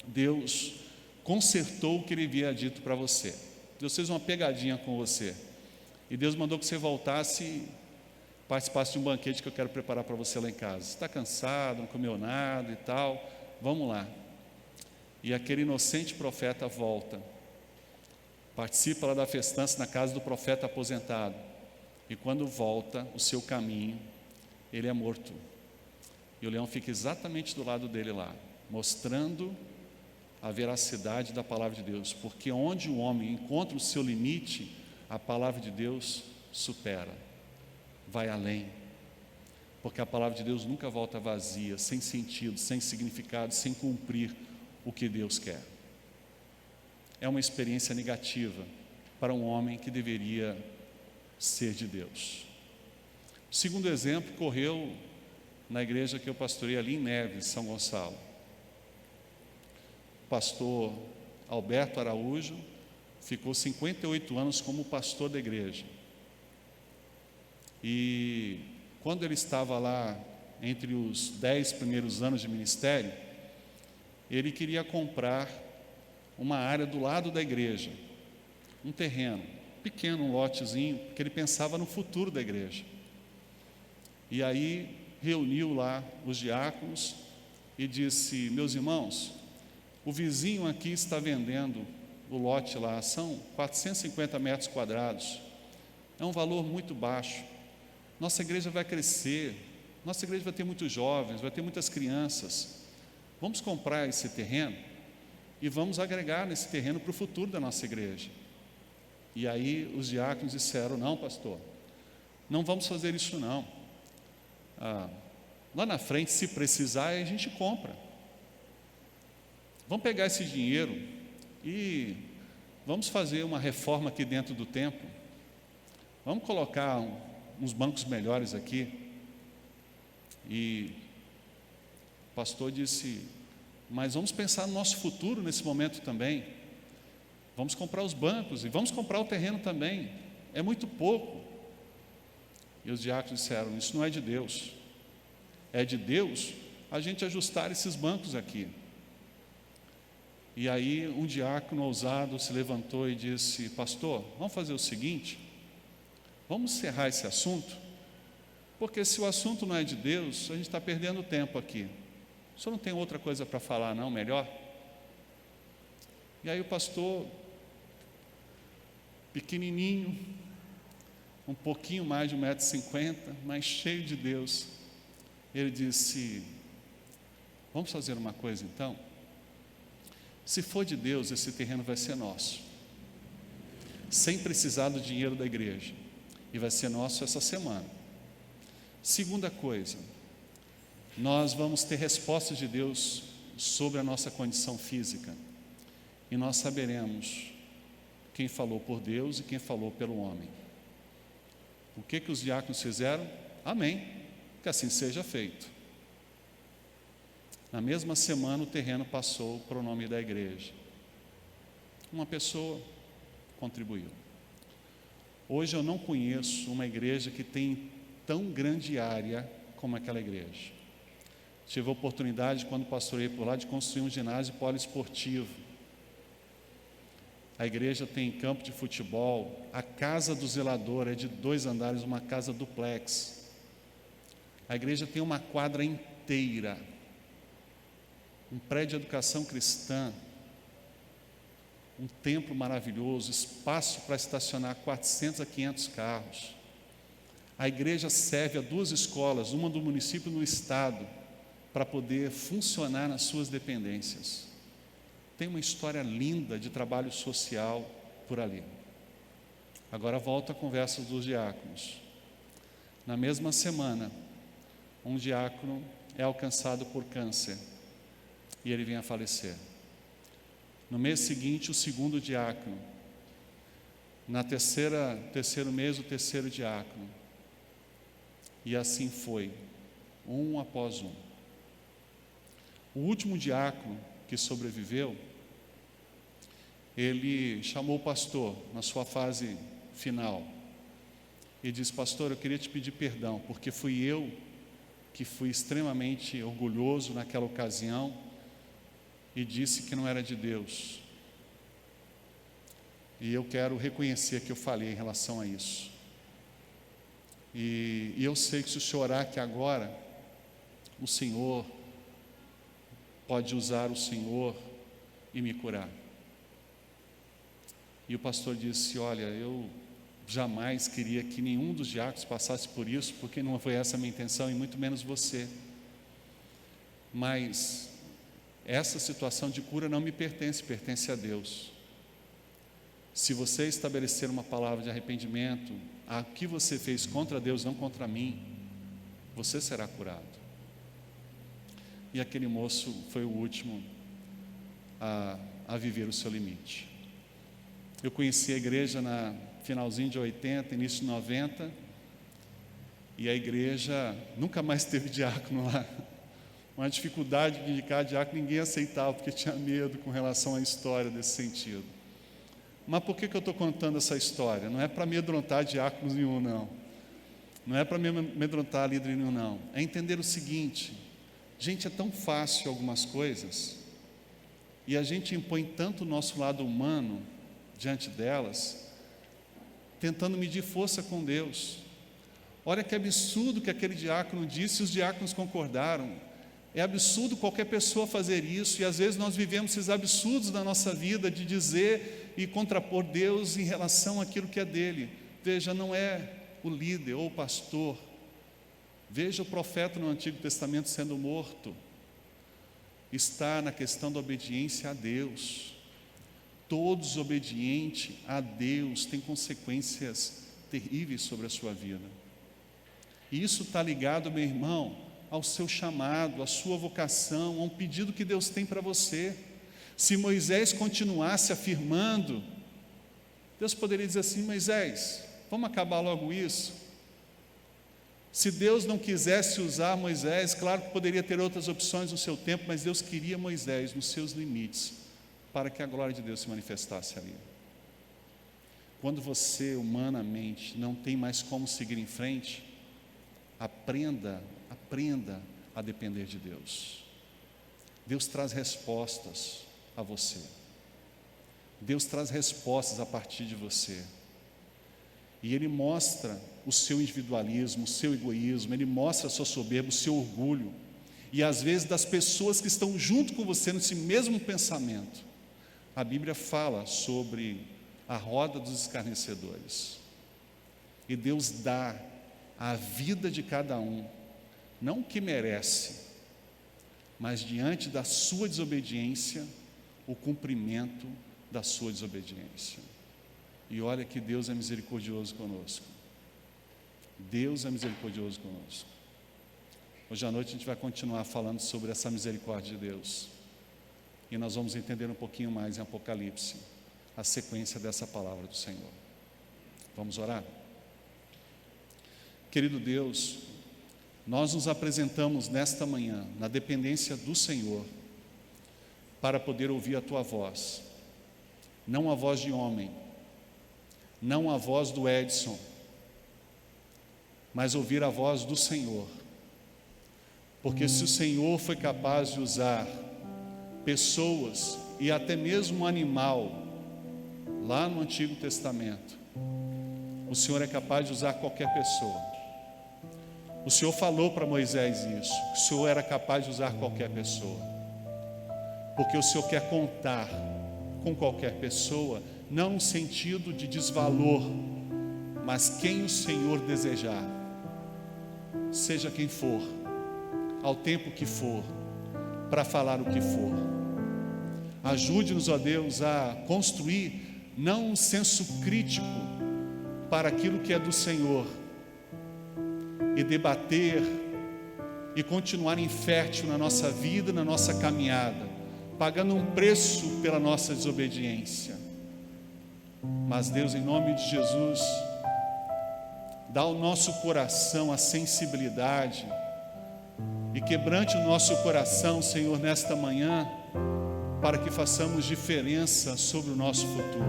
Deus consertou o que ele havia dito para você. Deus fez uma pegadinha com você, e Deus mandou que você voltasse e participasse de um banquete que eu quero preparar para você lá em casa. Você está cansado, não comeu nada e tal, vamos lá. E aquele inocente profeta volta, participa lá da festança na casa do profeta aposentado, e quando volta o seu caminho, ele é morto. E o leão fica exatamente do lado dele lá, mostrando a veracidade da palavra de Deus, porque onde o homem encontra o seu limite, a palavra de Deus supera, vai além, porque a palavra de Deus nunca volta vazia, sem sentido, sem significado, sem cumprir o que Deus quer. É uma experiência negativa para um homem que deveria ser de Deus. O segundo exemplo correu na igreja que eu pastorei ali em Neves, São Gonçalo. O pastor Alberto Araújo ficou 58 anos como pastor da igreja. E quando ele estava lá entre os 10 primeiros anos de ministério, ele queria comprar uma área do lado da igreja, um terreno pequeno, um lotezinho, porque ele pensava no futuro da igreja. E aí reuniu lá os diáconos e disse: meus irmãos, o vizinho aqui está vendendo o lote lá, são 450 metros quadrados, é um valor muito baixo, nossa igreja vai crescer, nossa igreja vai ter muitos jovens, vai ter muitas crianças, vamos comprar esse terreno e vamos agregar nesse terreno para o futuro da nossa igreja. E aí os diáconos disseram: não, pastor, não vamos fazer isso não, lá na frente, se precisar, a gente compra, vamos pegar esse dinheiro e vamos fazer uma reforma aqui dentro do templo, vamos colocar uns bancos melhores aqui. E o pastor disse: mas vamos pensar no nosso futuro nesse momento também, vamos comprar os bancos e vamos comprar o terreno também, é muito pouco. E os diáconos disseram: isso não é de Deus, é de Deus a gente ajustar esses bancos aqui. E aí um diácono ousado se levantou e disse: pastor, vamos fazer o seguinte, vamos encerrar esse assunto, porque se o assunto não é de Deus, a gente está perdendo tempo aqui. O senhor não tem outra coisa para falar não, melhor? E aí o pastor, pequenininho, um pouquinho mais de 1,50 m, mas cheio de Deus, ele disse: vamos fazer uma coisa então? Se for de Deus, esse terreno vai ser nosso, sem precisar do dinheiro da igreja, e vai ser nosso essa semana. Segunda coisa, nós vamos ter respostas de Deus sobre a nossa condição física, e nós saberemos quem falou por Deus e quem falou pelo homem. O que os diáconos fizeram? Amém, que assim seja feito. Na mesma semana o terreno passou para o nome da igreja. Uma pessoa contribuiu. Hoje eu não conheço uma igreja que tem tão grande área como aquela igreja. Tive a oportunidade, quando pastorei por lá, de construir um ginásio poliesportivo. A igreja tem campo de futebol, a casa do zelador é de 2 andares, uma casa duplex. A igreja tem uma quadra inteira, um prédio de educação cristã, um templo maravilhoso, espaço para estacionar 400 a 500 carros. A igreja serve a 2 escolas, uma do município e no estado, para poder funcionar nas suas dependências. Tem uma história linda de trabalho social por ali. Agora volta à conversa dos diáconos. Na mesma semana, um diácono é alcançado por câncer e ele vem a falecer. No mês seguinte, o segundo diácono. Na terceiro mês, o terceiro diácono. E assim foi, um após um. O último diácono que sobreviveu, ele chamou o pastor na sua fase final e disse: pastor, eu queria te pedir perdão, porque fui eu que fui extremamente orgulhoso naquela ocasião e disse que não era de Deus, e eu quero reconhecer que eu falei em relação a isso, e eu sei que se o senhor orar aqui agora, o Senhor pode usar o Senhor e me curar. E o pastor disse: olha, eu jamais queria que nenhum dos diáconos passasse por isso, porque não foi essa a minha intenção, e muito menos você. Mas essa situação de cura não me pertence, pertence a Deus. Se você estabelecer uma palavra de arrependimento, a que você fez contra Deus, não contra mim, você será curado. E aquele moço foi o último a viver o seu limite. Eu conheci a igreja na finalzinho de 80, início de 90, e a igreja nunca mais teve diácono lá. Uma dificuldade de indicar diácono, ninguém aceitava, porque tinha medo com relação à história desse sentido. Mas por que eu estou contando essa história? Não é para amedrontar diáconos nenhum, não. Não é para me amedrontar líder nenhum, não. É entender o seguinte: gente, é tão fácil algumas coisas, e a gente impõe tanto o nosso lado humano diante delas, tentando medir força com Deus. Olha que absurdo que aquele diácono disse, e os diáconos concordaram. É absurdo qualquer pessoa fazer isso, e às vezes nós vivemos esses absurdos na nossa vida, de dizer e contrapor Deus em relação àquilo que é dele. Veja, não é o líder ou o pastor. Veja o profeta no Antigo Testamento sendo morto. Está na questão da obediência a Deus. Todos obedientes a Deus têm consequências terríveis sobre a sua vida. E isso está ligado, meu irmão, ao seu chamado, à sua vocação, a um pedido que Deus tem para você. Se Moisés continuasse afirmando, Deus poderia dizer assim: Moisés, vamos acabar logo isso? Se Deus não quisesse usar Moisés, claro que poderia ter outras opções no seu tempo, mas Deus queria Moisés nos seus limites, para que a glória de Deus se manifestasse ali. Quando você humanamente não tem mais como seguir em frente, aprenda a depender de Deus. Deus traz respostas a você. Deus traz respostas a partir de você. E Ele mostra o seu individualismo, o seu egoísmo, Ele mostra a sua soberba, o seu orgulho. E às vezes das pessoas que estão junto com você nesse mesmo pensamento. A Bíblia fala sobre a roda dos escarnecedores. E Deus dá a vida de cada um, não o que merece, mas diante da sua desobediência, o cumprimento da sua desobediência. E olha que Deus é misericordioso conosco. Deus é misericordioso conosco. Hoje à noite a gente vai continuar falando sobre essa misericórdia de Deus. E nós vamos entender um pouquinho mais em Apocalipse a sequência dessa palavra do Senhor. Vamos orar? Querido Deus, nós nos apresentamos nesta manhã na dependência do Senhor para poder ouvir a Tua voz, não a voz de homem, não a voz do Edson, mas ouvir a voz do Senhor. Porque se o Senhor foi capaz de usar pessoas e até mesmo um animal lá no Antigo Testamento, o Senhor é capaz de usar qualquer pessoa. O Senhor falou para Moisés isso, que o Senhor era capaz de usar qualquer pessoa, porque o Senhor quer contar com qualquer pessoa, não no sentido de desvalor, mas quem o Senhor desejar, seja quem for, ao tempo que for, para falar o que for. Ajude-nos, ó Deus, a construir não um senso crítico para aquilo que é do Senhor, e debater e continuar infértil na nossa vida, na nossa caminhada, pagando um preço pela nossa desobediência. Mas Deus, em nome de Jesus, dá ao nosso coração a sensibilidade e quebrante o nosso coração, Senhor, nesta manhã, para que façamos diferença sobre o nosso futuro,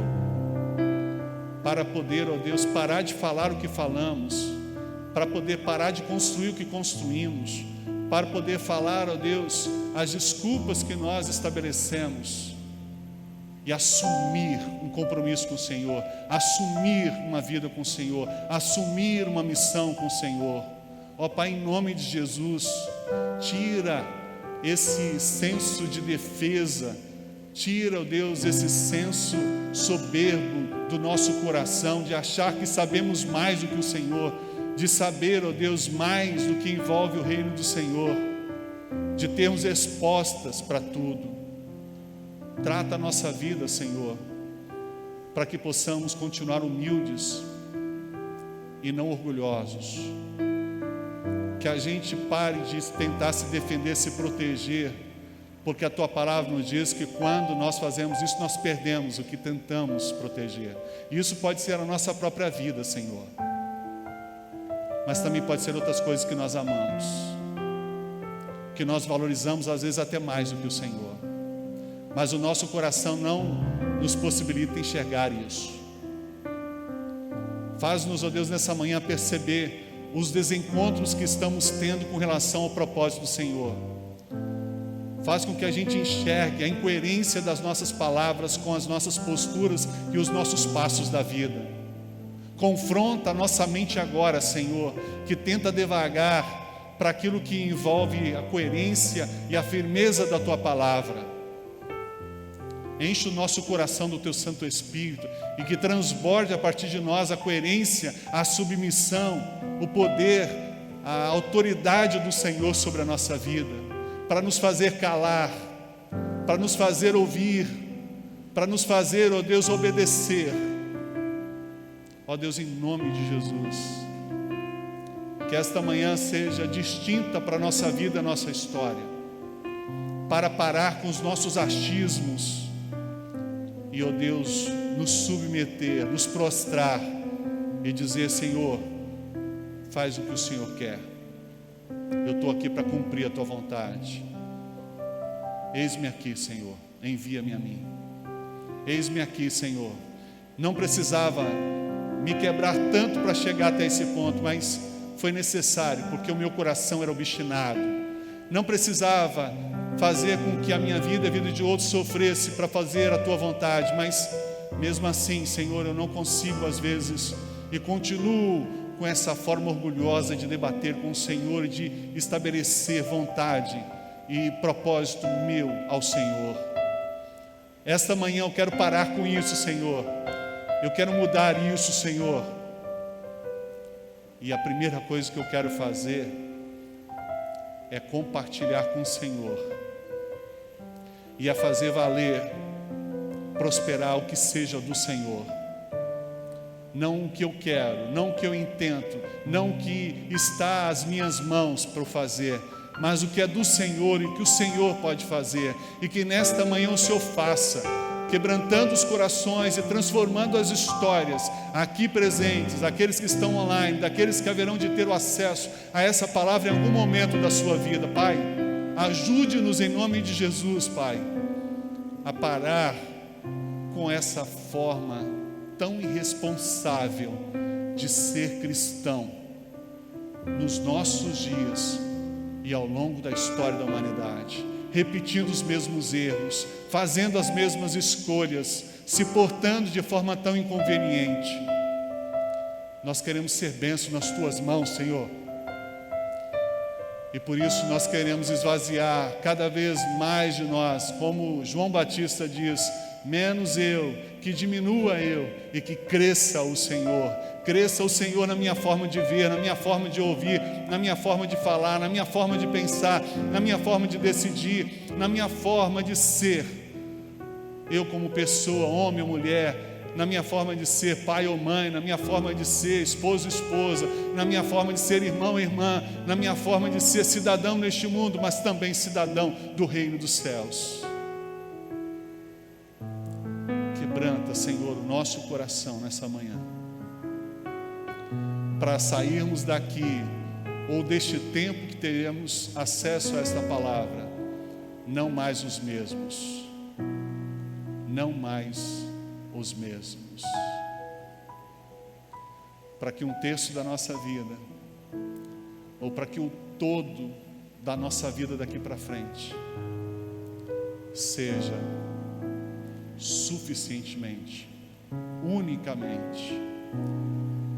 para poder, ó Deus, parar de falar o que falamos, para poder parar de construir o que construímos, para poder falar, ó Deus, as desculpas que nós estabelecemos e assumir um compromisso com o Senhor, assumir uma vida com o Senhor, assumir uma missão com o Senhor. Ó Pai, em nome de Jesus, tira esse senso de defesa Tira, ó Deus, esse senso soberbo do nosso coração, de achar que sabemos mais do que o Senhor, de saber, ó Deus, mais do que envolve o reino do Senhor, de termos respostas para tudo. Trata a nossa vida, Senhor, para que possamos continuar humildes e não orgulhosos. Que a gente pare de tentar se defender, se proteger, porque a Tua palavra nos diz que quando nós fazemos isso, nós perdemos o que tentamos proteger. E isso pode ser a nossa própria vida, Senhor, mas também pode ser outras coisas que nós amamos, que nós valorizamos às vezes até mais do que o Senhor, mas o nosso coração não nos possibilita enxergar isso. Faz-nos, ó Deus, nessa manhã perceber os desencontros que estamos tendo com relação ao propósito do Senhor. Faz com que a gente enxergue a incoerência das nossas palavras com as nossas posturas e os nossos passos da vida. Confronta a nossa mente agora, Senhor, que tenta devagar para aquilo que envolve a coerência e a firmeza da Tua palavra. Enche o nosso coração do Teu Santo Espírito e que transborde a partir de nós a coerência, a submissão, o poder, a autoridade do Senhor sobre a nossa vida, para nos fazer calar, para nos fazer ouvir, para nos fazer, ó Deus, obedecer. Ó Deus, em nome de Jesus, que esta manhã seja distinta para a nossa vida, a nossa história, para parar com os nossos achismos e, ó Deus, nos submeter, nos prostrar e dizer: Senhor, faz o que o Senhor quer. Eu estou aqui para cumprir a Tua vontade. Eis-me aqui, Senhor, envia-me a mim. Eis-me aqui, Senhor. Não precisava me quebrar tanto para chegar até esse ponto, mas foi necessário, porque o meu coração era obstinado. Não precisava fazer com que a minha vida e a vida de outros sofresse para fazer a Tua vontade, mas mesmo assim, Senhor, eu não consigo às vezes, e continuo com essa forma orgulhosa de debater com o Senhor e de estabelecer vontade e propósito meu ao Senhor. Esta manhã eu quero parar com isso, Senhor. Eu quero mudar isso, Senhor. E a primeira coisa que eu quero fazer é compartilhar com o Senhor e a fazer valer, prosperar o que seja do Senhor. Não o que eu quero, não o que eu intento, não o que está às minhas mãos para eu fazer, mas o que é do Senhor e que o Senhor pode fazer. E que nesta manhã o Senhor faça, quebrantando os corações e transformando as histórias aqui presentes, aqueles que estão online, daqueles que haverão de ter o acesso a essa palavra em algum momento da sua vida. Pai, ajude-nos em nome de Jesus, Pai, a parar com essa forma tão irresponsável de ser cristão nos nossos dias e ao longo da história da humanidade, repetindo os mesmos erros, fazendo as mesmas escolhas, se portando de forma tão inconveniente. Nós queremos ser bênção nas Tuas mãos, Senhor, e por isso nós queremos esvaziar cada vez mais de nós, como João Batista diz: menos eu, que diminua eu, e que cresça o Senhor. Cresça o Senhor na minha forma de ver, na minha forma de ouvir, na minha forma de falar, na minha forma de pensar, na minha forma de decidir, na minha forma de ser. Eu como pessoa, homem ou mulher, na minha forma de ser pai ou mãe, na minha forma de ser esposo ou esposa, na minha forma de ser irmão ou irmã, na minha forma de ser cidadão neste mundo, mas também cidadão do reino dos céus. Quebranta, Senhor, o nosso coração nessa manhã, para sairmos daqui, ou deste tempo que teremos acesso a esta palavra, não mais os mesmos, não mais os mesmos, para que um terço da nossa vida, ou para que o todo da nossa vida daqui para frente, seja suficientemente, unicamente,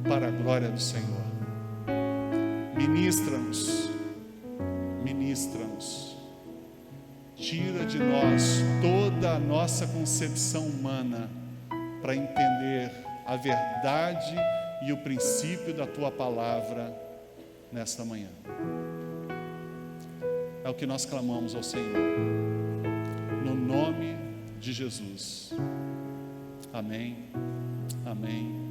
para a glória do Senhor. Ministra-nos, tira de nós toda a nossa concepção humana para entender a verdade e o princípio da Tua palavra nesta manhã. É o que nós clamamos ao Senhor, no nome de Jesus. Amém, amém.